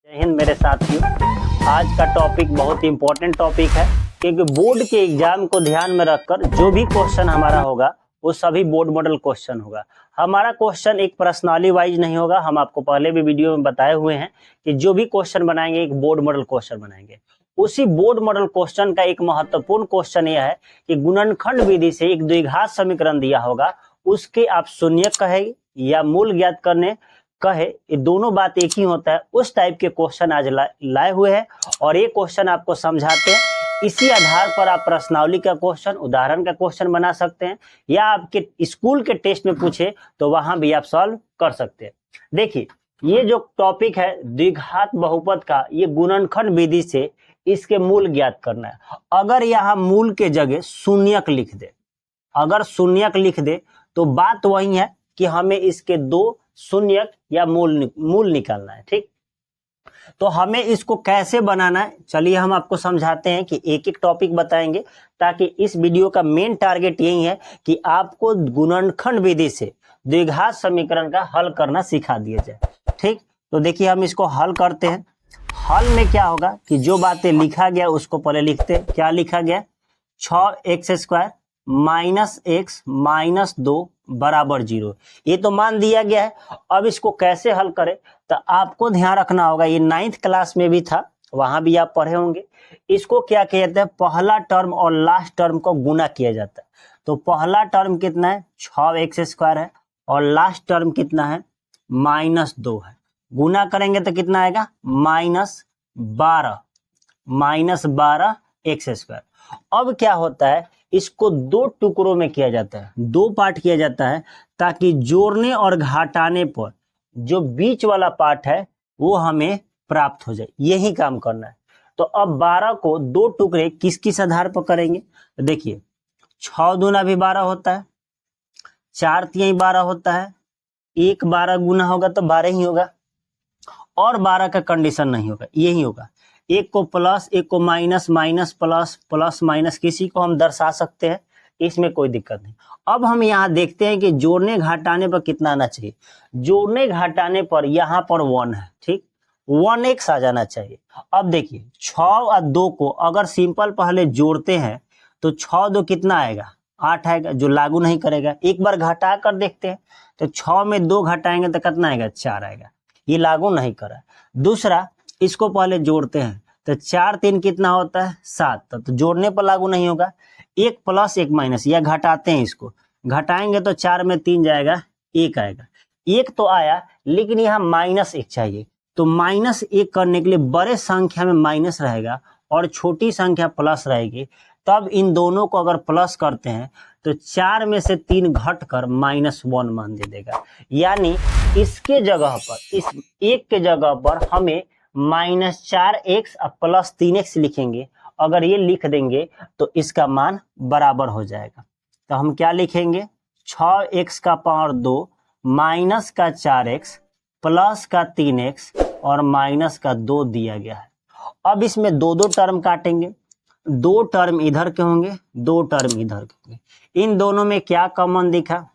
जय हिंद मेरे साथियों। आज का टॉपिक बहुत इंपॉर्टेंट टॉपिक है क्योंकि बोर्ड के एग्जाम को ध्यान में रखकर जो भी क्वेश्चन हमारा होगा वो सभी बोर्ड मॉडल क्वेश्चन होगा। हमारा क्वेश्चन एक प्रश्नावली वाइज नहीं होगा। हम आपको पहले भी वीडियो में बताए हुए हैं कि जो भी क्वेश्चन बनाएंगे एक बोर्ड मॉडल क्वेश्चन बनाएंगे। उसी बोर्ड मॉडल क्वेश्चन का एक महत्वपूर्ण क्वेश्चन यह है कि गुणनखंड विधि से एक द्विघात समीकरण दिया होगा, उसके आप शून्य कहे या मूल ज्ञात करने कहे, ये दोनों बात एक ही होता है। उस टाइप के क्वेश्चन आज लाए हुए हैं और ये क्वेश्चन आपको समझाते हैं। इसी आधार पर आप प्रश्नावली का क्वेश्चन, उदाहरण का क्वेश्चन बना सकते हैं या आपके स्कूल के टेस्ट में पूछे तो वहां भी आप सॉल्व कर सकते हैं। देखिए, ये जो टॉपिक है द्विघात बहुपद का, ये गुणनखंड विधि से इसके मूल ज्ञात करना है। अगर यहाँ मूल के जगह शून्यक लिख दे, अगर शून्यक लिख दे तो बात वही है कि हमें इसके दो शून्यक या मूल निकालना है। ठीक, तो हमें इसको कैसे बनाना है, चलिए हम आपको समझाते हैं कि एक एक टॉपिक बताएंगे, ताकि इस वीडियो का मेन टारगेट यही है कि आपको गुणनखंड विधि से द्विघात समीकरण का हल करना सिखा दिया जाए। ठीक, तो देखिए हम इसको हल करते हैं। हल में क्या होगा कि जो बातें लिखा गया उसको पहले लिखते हैं। क्या लिखा गया? 6x² माइनस x माइनस 2 बराबर 0, ये तो मान दिया गया है। अब इसको कैसे हल करें, तो आपको ध्यान रखना होगा, ये 9th क्लास में भी था, वहां भी आप पढ़े होंगे। इसको क्या कहते हैं? पहला टर्म और लास्ट टर्म को गुना किया जाता है। तो पहला टर्म कितना है? 6x² है और लास्ट टर्म कितना है? -2 है। गुना करेंगे तो कितना आएगा? -12x²। अब क्या होता है, इसको दो टुकड़ों में किया जाता है, दो पार्ट किया जाता है, ताकि जोड़ने और घटाने पर जो बीच वाला पार्ट है वो हमें प्राप्त हो जाए। यही काम करना है। तो अब 12 को दो टुकड़े किस किस आधार पर करेंगे? तो देखिए, 6 दूना भी 12 होता है, 4 तिहाई 12 होता है, 1 12 गुना होगा तो 12 ही होगा, और 12 का कंडीशन नहीं होगा, यही होगा। एक को प्लस, एक को minus, minus plus, plus minus, किसी को हम दर्शा सकते हैं, इसमें कोई दिक्कत नहीं। अब हम यहाँ देखते हैं कि जोड़ने घटाने पर कितना आना चाहिए। जोड़ने घटाने पर यहाँ पर 1 है, ठीक, 1x आ जाना चाहिए। अब देखिए, 6 और 2 को अगर सिंपल पहले जोड़ते हैं तो 6 2 कितना आएगा? 8 आएगा, जो लागू नहीं करेगा। एक बार घटा कर देखते हैं तो 6 में 2 घटाएंगे तो कितना आएगा? 4 आएगा, ये लागू नहीं करा। दूसरा, इसको पहले जोड़ते हैं तो 4 3 कितना होता है? 7, तो जोड़ने पर लागू नहीं होगा। 1 प्लस 1 माइनस, या घटाते हैं, इसको घटाएंगे तो 4 में 3 जाएगा, 1 आएगा। 1 तो आया, लेकिन यहाँ -1 चाहिए। तो -1 करने के लिए बड़े संख्या में माइनस रहेगा और छोटी संख्या प्लस रहेगी। तब इन दोनों को अगर प्लस करते हैं तो 4 में से 3 घट कर -1 मान दे देगा। यानी इसके जगह पर, इस 1 के जगह पर हमें -4x और +3x लिखेंगे। अगर ये लिख देंगे तो इसका मान बराबर हो जाएगा। तो हम क्या लिखेंगे? 6x का पावर 2 माइनस का 4x प्लस का 3x और माइनस का 2 दिया गया है। अब इसमें दो दो टर्म काटेंगे, 2 टर्म इधर के होंगे, 2 टर्म इधर के होंगे। इन दोनों में क्या कॉमन दिखा?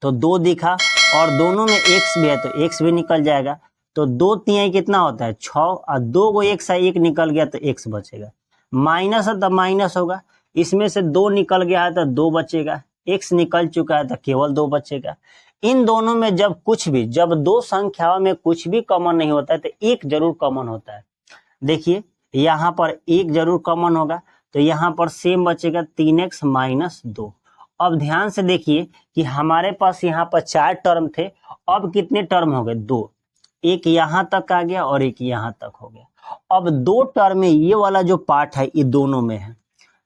तो 2 दिखा, और दोनों में x भी है तो x भी निकल जाएगा। तो 2 तिहाई कितना होता है? 6, और 2 को 1 से 1 निकल गया तो x बचेगा। माइनस है तो माइनस होगा, इसमें से 2 निकल गया है तो 2 बचेगा, x निकल चुका है तो केवल 2 बचेगा। इन दोनों में जब दो संख्याओं में कुछ भी कॉमन नहीं होता है तो एक जरूर कॉमन होता है। देखिए, यहाँ पर एक जरूर कॉमन होगा, तो यहाँ पर सेम बचेगा 3x माइनस 2। अब ध्यान से देखिए कि हमारे पास यहाँ पर 4 टर्म थे, अब कितने टर्म हो गए? 2। एक यहाँ तक आ गया और एक यहाँ तक हो गया। अब 2 टर्म में ये वाला जो पार्ट है ये दोनों में है,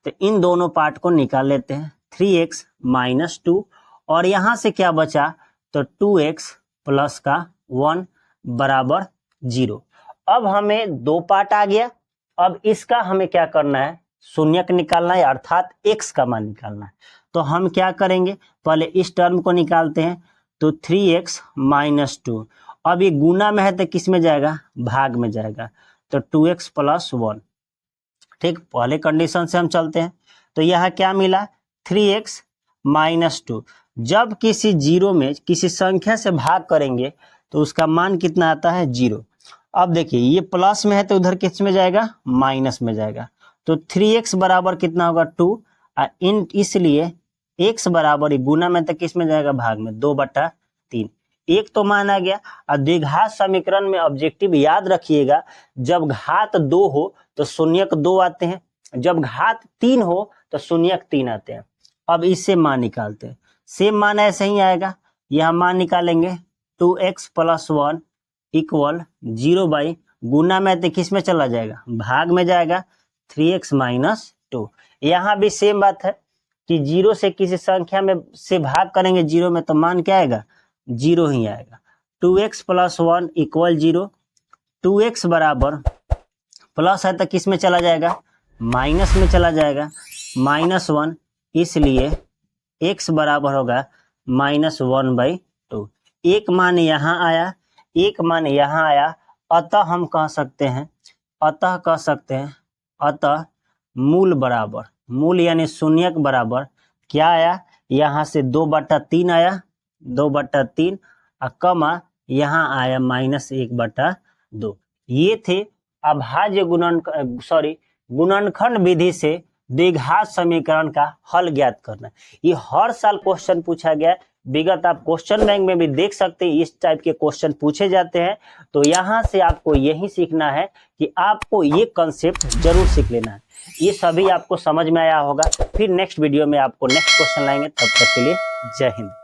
तो इन दोनों पार्ट को निकाल लेते हैं। 3x माइनस 2, और यहाँ से क्या बचा? तो 2x प्लस का 1 बराबर 0। अब हमें 2 पार्ट आ गया। अब इसका हमें क्या करना है? शून्यक निकालना है, अर्थात x का मान निकालना है। तो हम क्या करेंगे? पहले इस टर्म को निकालते हैं। तो 3x माइनस 2, अब ये गुना में है तो किस में जाएगा? भाग में जाएगा, तो 2x प्लस 1। ठीक, पहले कंडीशन से हम चलते हैं। तो यहाँ क्या मिला? 3x minus 2। जब किसी जीरो में किसी संख्या से भाग करेंगे तो उसका मान कितना आता है? 0। अब देखिए ये प्लस में है तो उधर किस में जाएगा, माइनस में जाएगा। तो 3x बराबर कितना होगा 2, इसलिए x बराबर गुना में तो किस में जाएगा, भाग में, 2/3। एक तो मान आ गया। और द्विघात समीकरण में ऑब्जेक्टिव याद रखिएगा, जब घात 2 हो तो शून्यक 2 आते हैं, जब घात 3 हो तो शून्यक 3 आते हैं। अब इससे मान निकालते हैं, सेम मान ऐसे ही आएगा। यहाँ मान निकालेंगे 2x + 1 = 0 गुना में तो किस में चला जाएगा, भाग में जाएगा, 3x - 2। यहाँ भी सेम बात है कि 0 से किसी संख्या में से भाग करेंगे 0 में तो मान क्या आएगा, 0 ही आएगा। 2x + 1 = 0। 2x बराबर प्लस है तो किस में चला जाएगा, माइनस में चला जाएगा, -1, इसलिए x बराबर होगा -1/2। एक मान यहाँ आया, एक मान यहाँ आया, अतः हम कह सकते हैं, अतः मूल बराबर, मूल यानी शून्यक बराबर क्या आया, यहाँ से 2/3 आया, 2/3, और कमा यहाँ आया -1/2। ये थे अभाज्य गुणनखंड विधि से द्विघात समीकरण का हल ज्ञात करना। ये हर साल क्वेश्चन पूछा गया, विगत आप क्वेश्चन बैंक में भी देख सकते हैं, इस टाइप के क्वेश्चन पूछे जाते हैं। तो यहाँ से आपको यही सीखना है कि आपको ये कंसेप्ट जरूर सीख लेना है। ये सभी आपको समझ में आया होगा। फिर नेक्स्ट वीडियो में आपको नेक्स्ट क्वेश्चन लाएंगे, तब तक के लिए जय हिंद।